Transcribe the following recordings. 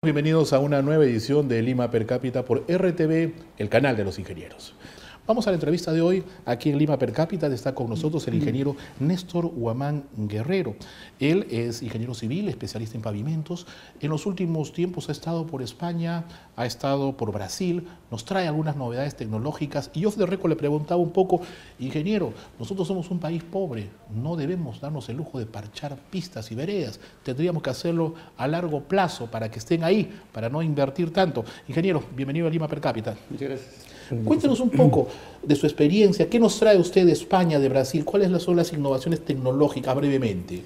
Bienvenidos a una nueva edición de Lima Per Cápita por RTV, el canal de los ingenieros. Vamos a la entrevista de hoy. Aquí en Lima Per Cápita está con nosotros el ingeniero Néstor Huamán Guerrero. Él es ingeniero civil, especialista en pavimentos. En los últimos tiempos ha estado por España, ha estado por Brasil, nos trae algunas novedades tecnológicas. Y yo de récord le preguntaba un poco, ingeniero, nosotros somos un país pobre, no debemos darnos el lujo de parchar pistas y veredas. Tendríamos que hacerlo a largo plazo para que estén ahí, para no invertir tanto. Ingeniero, bienvenido a Lima Per Cápita. Muchas gracias. Cuéntenos un poco de su experiencia. ¿Qué nos trae usted de España, de Brasil? ¿Cuáles son las innovaciones tecnológicas brevemente?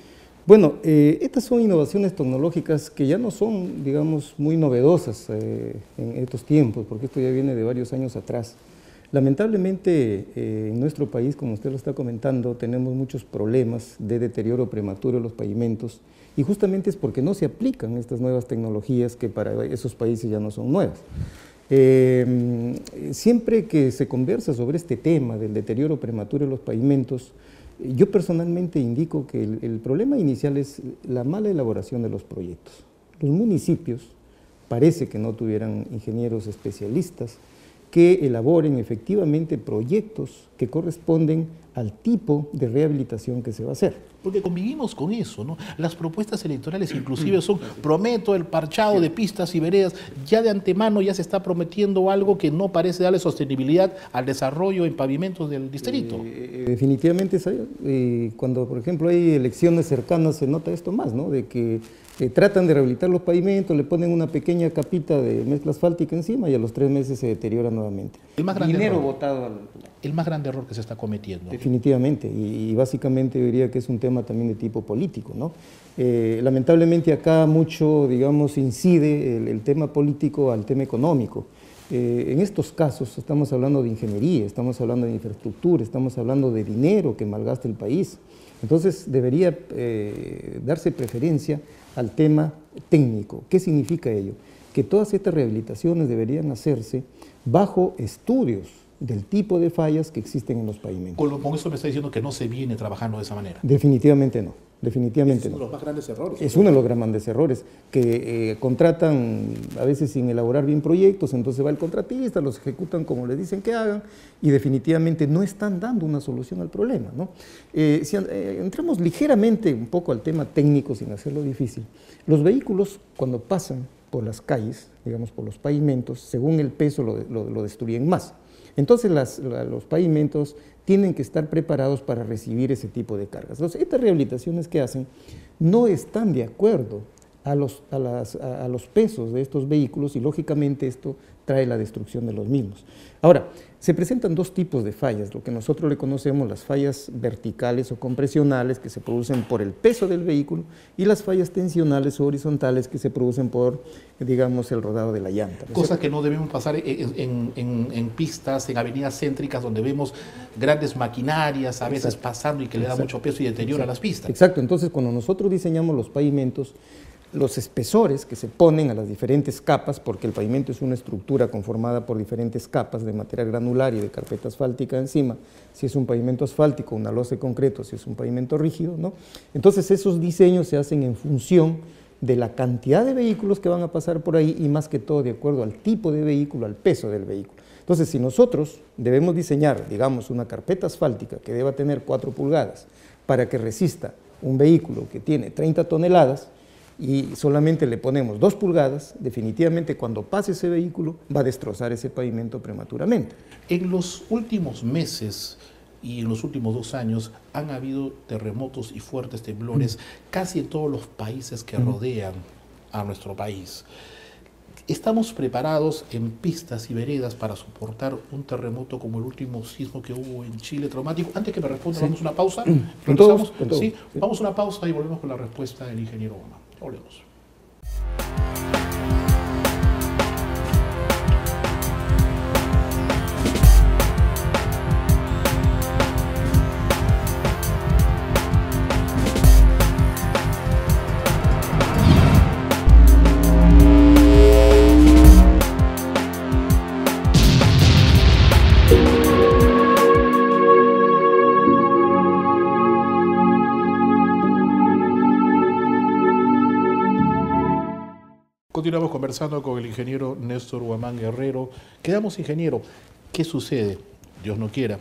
Bueno, estas son innovaciones tecnológicas que ya no son, digamos, muy novedosas en estos tiempos, porque esto ya viene de varios años atrás. Lamentablemente, en nuestro país, como usted lo está comentando, tenemos muchos problemas de deterioro prematuro de los pavimentos, y justamente es porque no se aplican estas nuevas tecnologías que para esos países ya no son nuevas. Siempre que se conversa sobre este tema del deterioro prematuro de los pavimentos, yo personalmente indico que el problema inicial es la mala elaboración de los proyectos. Los municipios parece que no tuvieran ingenieros especialistas que elaboren efectivamente proyectos que corresponden al tipo de rehabilitación que se va a hacer. Porque convivimos con eso, ¿no? Las propuestas electorales inclusive son, prometo el parchado de pistas y veredas, ya de antemano ya se está prometiendo algo que no parece darle sostenibilidad al desarrollo en pavimentos del distrito. Definitivamente, cuando por ejemplo hay elecciones cercanas se nota esto más, ¿no? De que tratan de rehabilitar los pavimentos, le ponen una pequeña capita de mezcla asfáltica encima y a los 3 meses se deteriora nuevamente. El más grande Dinero error, botado el más grande error que se está cometiendo. Definitivamente, y básicamente yo diría que es un tema también de tipo político, ¿no? Lamentablemente acá mucho, digamos, incide el tema político al tema económico. En estos casos estamos hablando de ingeniería, estamos hablando de infraestructura, estamos hablando de dinero que malgasta el país. Entonces debería darse preferencia al tema técnico. ¿Qué significa ello? Que todas estas rehabilitaciones deberían hacerse bajo estudios del tipo de fallas que existen en los pavimentos. Con eso me está diciendo que no se viene trabajando de esa manera. Definitivamente no, definitivamente no. Es uno de los más grandes errores. Es uno de los grandes errores, que contratan a veces sin elaborar bien proyectos, entonces va el contratista, los ejecutan como les dicen que hagan y definitivamente no están dando una solución al problema, ¿no? Si entramos ligeramente un poco al tema técnico sin hacerlo difícil, los vehículos cuando pasan por las calles, digamos por los pavimentos, según el peso lo destruyen más. Entonces los pavimentos tienen que estar preparados para recibir ese tipo de cargas. Entonces, estas rehabilitaciones que hacen no están de acuerdo a los pesos de estos vehículos y lógicamente esto trae la destrucción de los mismos. Ahora, se presentan dos tipos de fallas, lo que nosotros le conocemos las fallas verticales o compresionales que se producen por el peso del vehículo y las fallas tensionales o horizontales que se producen por, digamos, el rodado de la llanta. Cosas que no debemos pasar en pistas, en avenidas céntricas donde vemos grandes maquinarias a veces pasando y que le da mucho peso y deteriora las pistas. Exacto, entonces cuando nosotros diseñamos los pavimentos, los espesores que se ponen a las diferentes capas, porque el pavimento es una estructura conformada por diferentes capas de material granular y de carpeta asfáltica encima, si es un pavimento asfáltico, una losa de concreto, si es un pavimento rígido, ¿no? Entonces esos diseños se hacen en función de la cantidad de vehículos que van a pasar por ahí y más que todo de acuerdo al tipo de vehículo, al peso del vehículo. Entonces si nosotros debemos diseñar, digamos, una carpeta asfáltica que deba tener 4 pulgadas para que resista un vehículo que tiene 30 toneladas, y solamente le ponemos 2 pulgadas, definitivamente cuando pase ese vehículo va a destrozar ese pavimento prematuramente. En los últimos meses y en los últimos 2 años han habido terremotos y fuertes temblores casi en todos los países que rodean a nuestro país. ¿Estamos preparados en pistas y veredas para soportar un terremoto como el último sismo que hubo en Chile, traumático? Antes que me responda, vamos a una pausa. ¿Con todos? Sí, vamos a una pausa y volvemos con la respuesta del ingeniero Huamán. Volvemos. Continuamos conversando con el ingeniero Néstor Huamán Guerrero. Quedamos, ingeniero, ¿qué sucede? Dios no quiera,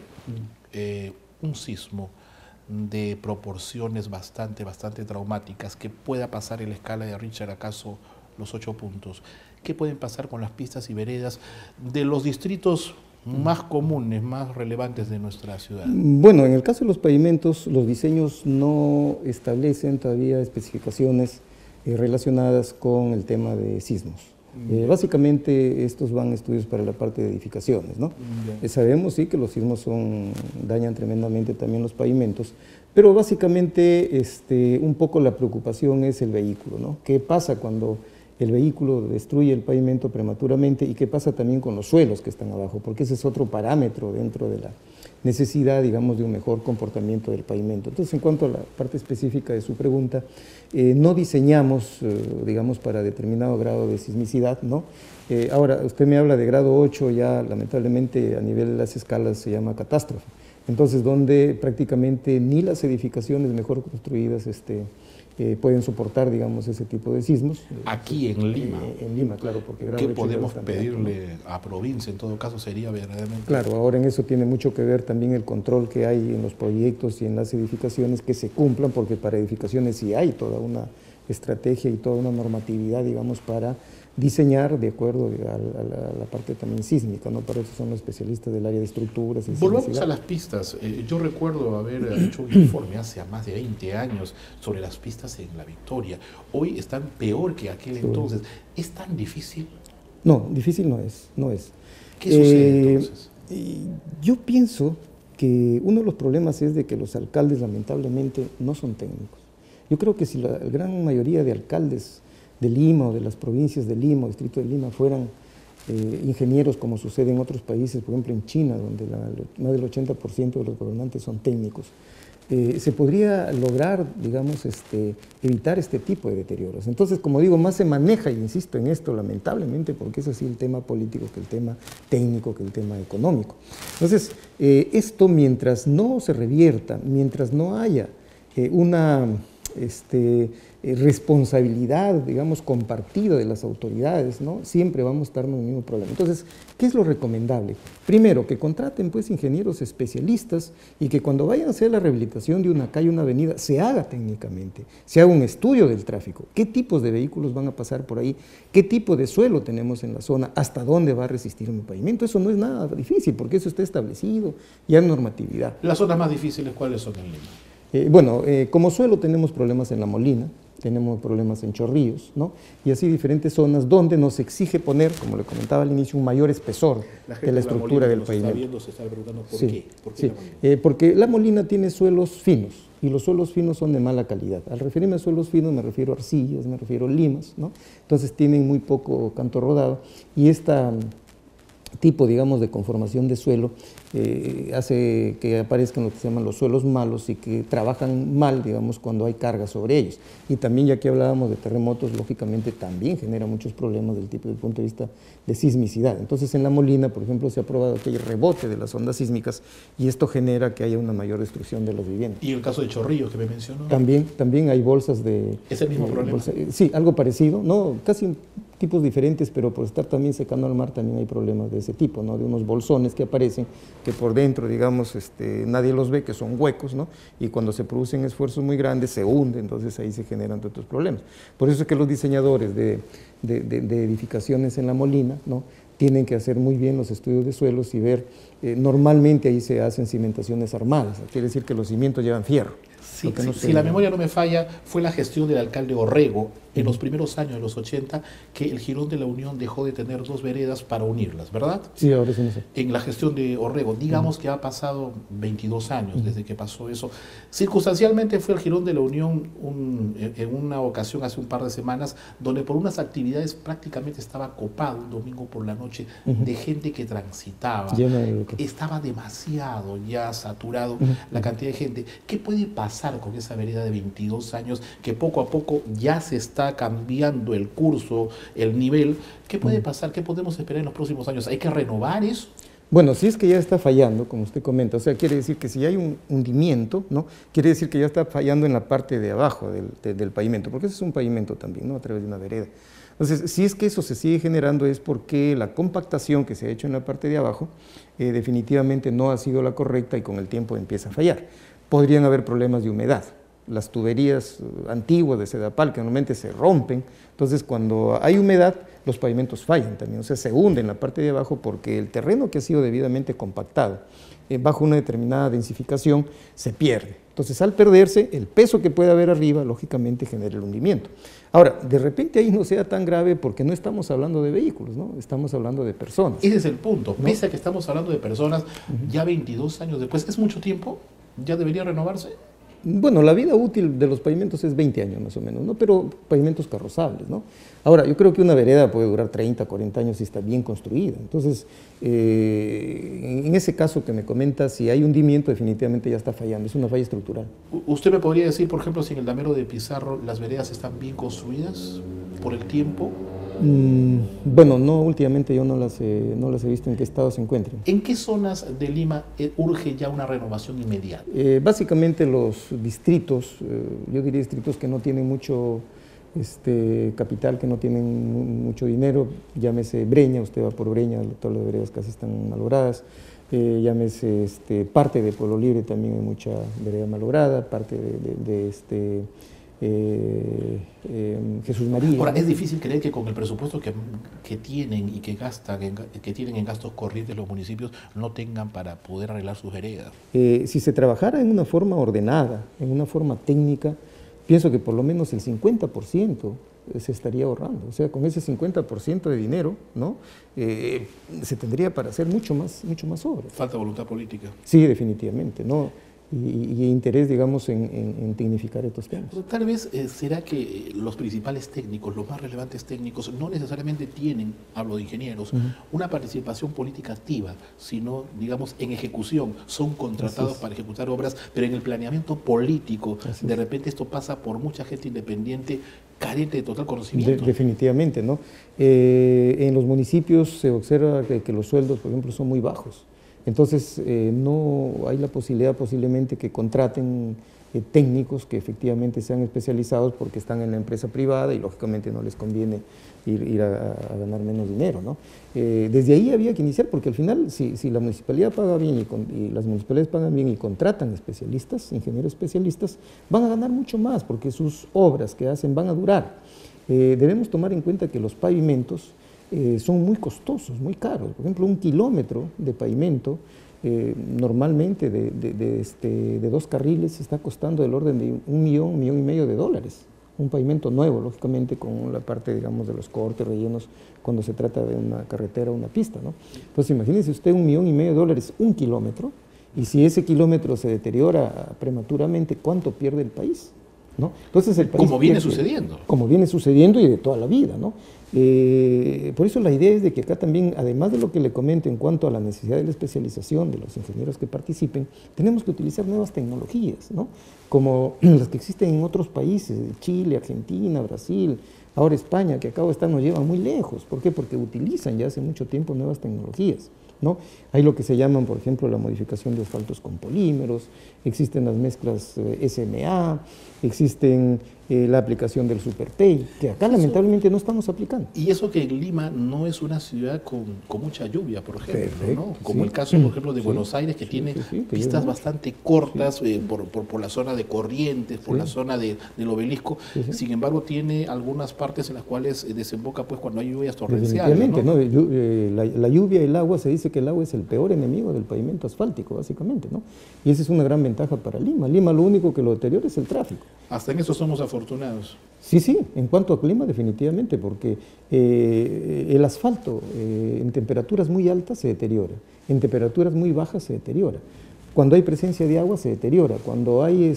un sismo de proporciones bastante traumáticas, que pueda pasar en la escala de Richter acaso los 8 puntos. ¿Qué pueden pasar con las pistas y veredas de los distritos más comunes, más relevantes de nuestra ciudad? Bueno, en el caso de los pavimentos, los diseños no establecen todavía especificaciones relacionadas con el tema de sismos. Básicamente estos van a estudios para la parte de edificaciones, ¿no? Sabemos sí que los sismos dañan tremendamente también los pavimentos, pero básicamente un poco la preocupación es el vehículo, ¿no? ¿Qué pasa cuando el vehículo destruye el pavimento prematuramente y qué pasa también con los suelos que están abajo? Porque ese es otro parámetro dentro de la necesidad, digamos, de un mejor comportamiento del pavimento. Entonces, en cuanto a la parte específica de su pregunta, no diseñamos, digamos, para determinado grado de sismicidad, ¿no? Ahora, usted me habla de grado 8, ya lamentablemente a nivel de las escalas se llama catástrofe. Entonces, donde prácticamente ni las edificaciones mejor construidas pueden soportar, digamos, ese tipo de sismos. Aquí en Lima. En Lima, claro, porque ¿Qué podemos pedirle a provincia? En todo caso sería verdaderamente... Claro, ahora en eso tiene mucho que ver también el control que hay en los proyectos y en las edificaciones, que se cumplan, porque para edificaciones sí hay toda una estrategia y toda una normatividad, digamos, para diseñar de acuerdo a la parte también sísmica, ¿no? Para eso son los especialistas del área de estructuras. Y volvamos a las pistas. Yo recuerdo haber hecho un informe hace más de 20 años sobre las pistas en La Victoria. Hoy están peor que aquel entonces. ¿Es tan difícil? No, difícil no es. ¿Qué sucede entonces? Yo pienso que uno de los problemas es de que los alcaldes lamentablemente no son técnicos. Yo creo que si la gran mayoría de alcaldes de Lima o de las provincias de Lima o distrito de Lima fueran ingenieros, como sucede en otros países, por ejemplo en China, donde más del 80% de los gobernantes son técnicos, se podría lograr, digamos, evitar este tipo de deterioros. Entonces, como digo, más se maneja, y insisto en esto, lamentablemente, porque es así el tema político que el tema técnico, que el tema económico. Entonces, esto mientras no se revierta, mientras no haya una responsabilidad, digamos, compartida de las autoridades, ¿no? Siempre vamos a estar en el mismo problema. Entonces, ¿qué es lo recomendable? Primero, que contraten pues ingenieros especialistas y que cuando vayan a hacer la rehabilitación de una calle, una avenida, se haga técnicamente, se haga un estudio del tráfico, qué tipos de vehículos van a pasar por ahí, qué tipo de suelo tenemos en la zona, hasta dónde va a resistir un pavimento. Eso no es nada difícil, porque eso está establecido, ya en normatividad. ¿Las zonas más difíciles cuáles son en Lima? Bueno, como suelo tenemos problemas en La Molina, tenemos problemas en Chorrillos, ¿no? Y así diferentes zonas donde nos exige poner, como le comentaba al inicio, un mayor espesor de la estructura del pavimento. Se está preguntando por sí, qué. ¿Por qué sí. La Molina? Porque La Molina tiene suelos finos, y los suelos finos son de mala calidad. Al referirme a suelos finos me refiero a arcillas, me refiero a limas, ¿no? Entonces tienen muy poco canto rodado, y esta tipo, digamos, de conformación de suelo hace que aparezcan lo que se llaman los suelos malos y que trabajan mal, digamos, cuando hay carga sobre ellos. Y también, ya que hablábamos de terremotos, lógicamente también genera muchos problemas del punto de vista de sismicidad. Entonces, en La Molina, por ejemplo, se ha probado que hay rebote de las ondas sísmicas y esto genera que haya una mayor destrucción de las viviendas. ¿Y el caso de Chorrillos que me mencionó? También hay bolsas de... ¿Es el mismo problema? Sí, algo parecido, no, casi tipos diferentes, pero por estar también secando al mar también hay problemas de ese tipo, ¿no? De unos bolsones que aparecen, que por dentro, digamos, nadie los ve, que son huecos, ¿no? Y cuando se producen esfuerzos muy grandes se hunde, entonces ahí se generan otros problemas. Por eso es que los diseñadores de edificaciones en La Molina, ¿no? Tienen que hacer muy bien los estudios de suelos y ver, normalmente ahí se hacen cimentaciones armadas, quiere decir que los cimientos llevan fierro. Sí, si la memoria no me falla, fue la gestión del alcalde Orrego en los primeros años de los 80 que el Jirón de la Unión dejó de tener dos veredas para unirlas, ¿verdad? Sí, ahora sí no sé. En la gestión de Orrego, digamos que ha pasado 22 años desde que pasó eso. Circunstancialmente fue el Jirón de la Unión en una ocasión hace un par de semanas donde por unas actividades prácticamente estaba copado un domingo por la noche de gente que transitaba. Estaba demasiado ya saturado la cantidad de gente. ¿Qué puede pasar con esa vereda de 22 años que poco a poco ya se está cambiando el curso, el nivel? ¿Qué puede pasar? ¿Qué podemos esperar en los próximos años? ¿Hay que renovar eso? Bueno, si es que ya está fallando, como usted comenta, o sea, quiere decir que si hay un hundimiento, ¿no? Quiere decir que ya está fallando en la parte de abajo del pavimento, porque ese es un pavimento también, ¿no? A través de una vereda. Entonces, si es que eso se sigue generando es porque la compactación que se ha hecho en la parte de abajo definitivamente no ha sido la correcta y con el tiempo empieza a fallar. Podrían haber problemas de humedad. Las tuberías antiguas de Sedapal que normalmente se rompen, entonces cuando hay humedad los pavimentos fallan también, o sea, se hunden en la parte de abajo porque el terreno que ha sido debidamente compactado bajo una determinada densificación se pierde. Entonces, al perderse, el peso que puede haber arriba, lógicamente, genera el hundimiento. Ahora, de repente ahí no sea tan grave porque no estamos hablando de vehículos, ¿no? Estamos hablando de personas. Ese es el punto. ¿No? Pese a que estamos hablando de personas, ya 22 años después, ¿es mucho tiempo? ¿Ya debería renovarse? Bueno, la vida útil de los pavimentos es 20 años más o menos, ¿no? Pero pavimentos carrozables, ¿no? Ahora, yo creo que una vereda puede durar 30, 40 años si está bien construida. Entonces, en ese caso que me comenta, si hay hundimiento, definitivamente ya está fallando, es una falla estructural. ¿Usted me podría decir, por ejemplo, si en el damero de Pizarro las veredas están bien construidas por el tiempo? Bueno, no, últimamente yo no las he visto en qué estado se encuentran. ¿En qué zonas de Lima urge ya una renovación inmediata? Básicamente los distritos, yo diría distritos que no tienen mucho capital, que no tienen mucho dinero, llámese Breña, usted va por Breña, todas las veredas casi están malogradas, llámese parte de Pueblo Libre, también hay mucha vereda malograda, parte de Jesús María. Ahora, es difícil creer que con el presupuesto que tienen y que tienen en gastos corrientes los municipios no tengan para poder arreglar sus veredas. Si se trabajara en una forma ordenada, en una forma técnica, pienso que por lo menos el 50% se estaría ahorrando. O sea, con ese 50% de dinero, ¿no? Se tendría para hacer mucho más obras. Falta voluntad política. Sí, definitivamente, ¿no? Y interés, digamos, en tecnificar estos temas. Pero tal vez será que los principales técnicos, los más relevantes técnicos, no necesariamente tienen, hablo de ingenieros, una participación política activa, sino, digamos, en ejecución. Son contratados para ejecutar obras, pero en el planeamiento político, de repente esto pasa por mucha gente independiente, carente de total conocimiento. Definitivamente, ¿no? En los municipios se observa que los sueldos, por ejemplo, son muy bajos. Entonces, no hay la posibilidad posiblemente que contraten técnicos que efectivamente sean especializados porque están en la empresa privada y lógicamente no les conviene ir a ganar menos dinero, ¿no? Desde ahí había que iniciar porque al final, si la municipalidad paga bien y las municipalidades pagan bien y contratan especialistas, ingenieros especialistas, van a ganar mucho más porque sus obras que hacen van a durar. Debemos tomar en cuenta que los pavimentos son muy costosos, muy caros. Por ejemplo, 1 kilómetro de pavimento, normalmente de 2 carriles, está costando del orden de $1 millón, $1,5 millones de dólares. Un pavimento nuevo, lógicamente, con la parte, digamos, de los cortes, rellenos, cuando se trata de una carretera o una pista, ¿no? Entonces, imagínese usted $1,5 millones de dólares, 1 kilómetro, y si ese kilómetro se deteriora prematuramente, ¿cuánto pierde el país? ¿No? Entonces el país como viene sucediendo. Como viene sucediendo y de toda la vida, ¿no? Por eso la idea es de que acá también, además de lo que le comento en cuanto a la necesidad de la especialización de los ingenieros que participen, tenemos que utilizar nuevas tecnologías, ¿no? Como las que existen en otros países, Chile, Argentina, Brasil, ahora España, que acá nos llevan muy lejos. ¿Por qué? Porque utilizan ya hace mucho tiempo nuevas tecnologías, ¿no? Hay lo que se llaman, por ejemplo, la modificación de asfaltos con polímeros, existen las mezclas SMA, existen la aplicación del SuperPay, que acá lamentablemente no estamos aplicando. Y eso que Lima no es una ciudad con mucha lluvia, por ejemplo, perfecto, ¿no? Como el caso, por ejemplo, de Buenos Aires, que tiene pistas bastante cortas por la zona de Corrientes, por la zona del Obelisco. Sin embargo, tiene algunas partes en las cuales desemboca pues cuando hay lluvias torrenciales. Definitivamente, ¿no? La lluvia y el agua, se dice que el agua es el peor enemigo del pavimento asfáltico, básicamente, ¿no? Y esa es una gran ventaja para Lima. Lima lo único que lo deteriora es el tráfico. Hasta en eso somos afortunados. Sí, en cuanto a clima definitivamente, porque el asfalto en temperaturas muy altas se deteriora, en temperaturas muy bajas se deteriora. Cuando hay presencia de agua se deteriora, cuando hay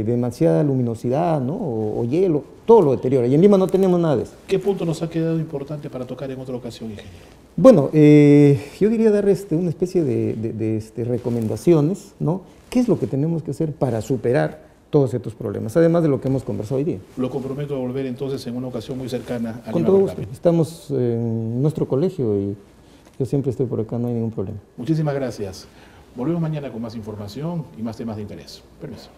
demasiada luminosidad, ¿no? o hielo, todo lo deteriora. Y en Lima no tenemos nada de eso. ¿Qué punto nos ha quedado importante para tocar en otra ocasión, ingeniero? Bueno, yo diría dar una especie de recomendaciones, ¿no? ¿Qué es lo que tenemos que hacer para superar todos estos problemas, además de lo que hemos conversado hoy día? Lo comprometo a volver entonces en una ocasión muy cercana a Con Lima todo per gusto. cápita. Estamos en nuestro colegio y Yo siempre estoy por acá, no hay ningún problema. Muchísimas gracias. Volvemos mañana con más información y más temas de interés. Permiso.